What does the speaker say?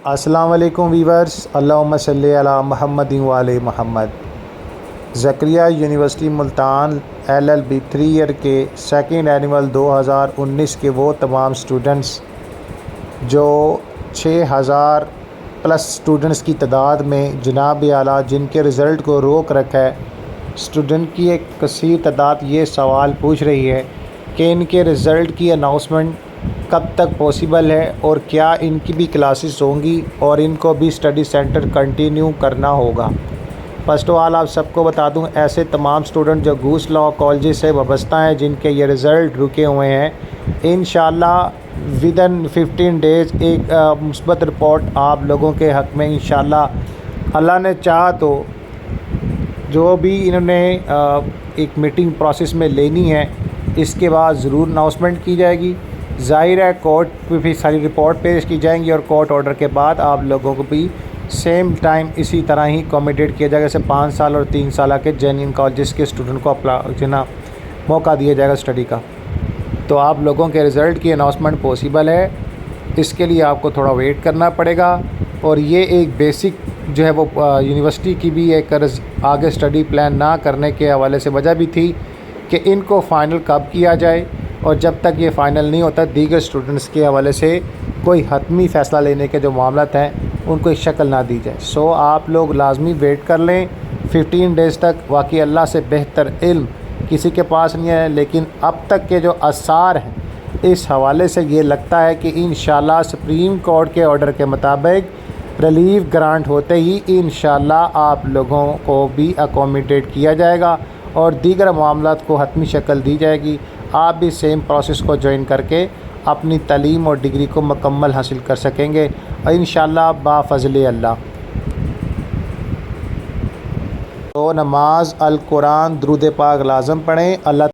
السلام علیکم ویورز، اللہم صلی علی محمد و علی محمد۔ زکریا یونیورسٹی ملتان LLB 3 ایئر کے سیکنڈ اینول 2019 کے وہ تمام سٹوڈنٹس جو 6000 پلس سٹوڈنٹس کی تعداد میں جناب اعلیٰ جن کے رزلٹ کو روک رکھا ہے، سٹوڈنٹ کی ایک کثیر تعداد یہ سوال پوچھ رہی ہے کہ ان کے رزلٹ کی اناؤنسمنٹ کب تک پاسبل ہے اور کیا ان کی بھی کلاسز ہوں گی اور ان کو بھی اسٹڈی سینٹر کنٹینیو کرنا ہوگا۔ فرسٹ آف آل آپ سب کو بتا دوں، ایسے تمام سٹوڈنٹ جو گوس لاء کالجز سے وابستہ ہیں جن کے یہ رزلٹ رکے ہوئے ہیں، انشاءاللہ ودن 15 ڈیز ایک مثبت رپورٹ آپ لوگوں کے حق میں انشاءاللہ اللہ نے چاہا تو جو بھی انہوں نے ایک میٹنگ پروسیس میں لینی ہے، اس کے بعد ضرور اناؤنسمنٹ کی جائے گی۔ ظاہر ہے کورٹ پہ بھی ساری رپورٹ پیش کی جائیں گی اور کورٹ آرڈر کے بعد آپ لوگوں کو بھی سیم ٹائم اسی طرح ہی اکوموڈیٹ کیا جائے گا، جیسے 5 سال اور 3 سالہ کے جینئن کالجز کے اسٹوڈنٹ کو موقع دیا جائے گا اسٹڈی کا۔ تو آپ لوگوں کے رزلٹ کی اناؤنسمنٹ پاسبل ہے، اس کے لیے آپ کو تھوڑا ویٹ کرنا پڑے گا۔ اور یہ ایک بیسک جو ہے وہ یونیورسٹی کی بھی ایک آگے اسٹڈی پلان نہ کرنے کے حوالے سے وجہ بھی تھی کہ ان کو فائنل کب کیا جائے، اور جب تک یہ فائنل نہیں ہوتا دیگر اسٹوڈنٹس کے حوالے سے کوئی حتمی فیصلہ لینے کے جو معاملات ہیں ان کو شکل نہ دی جائے۔ سو آپ لوگ لازمی ویٹ کر لیں 15 ڈیز تک۔ واقعی اللہ سے بہتر علم کسی کے پاس نہیں ہے، لیکن اب تک کے جو آثار ہیں اس حوالے سے یہ لگتا ہے کہ انشاءاللہ سپریم کورٹ کے آرڈر کے مطابق ریلیف گرانٹ ہوتے ہی انشاءاللہ آپ لوگوں کو بھی اکوموڈیٹ کیا جائے گا اور دیگر معاملات کو حتمی شکل دی جائے گی۔ آپ بھی سیم پروسیس کو جوائن کر کے اپنی تعلیم اور ڈگری کو مکمل حاصل کر سکیں گے انشاءاللہ بفضل اللہ۔ تو نماز، القرآن، درود پاک لازم پڑھیں۔ اللہ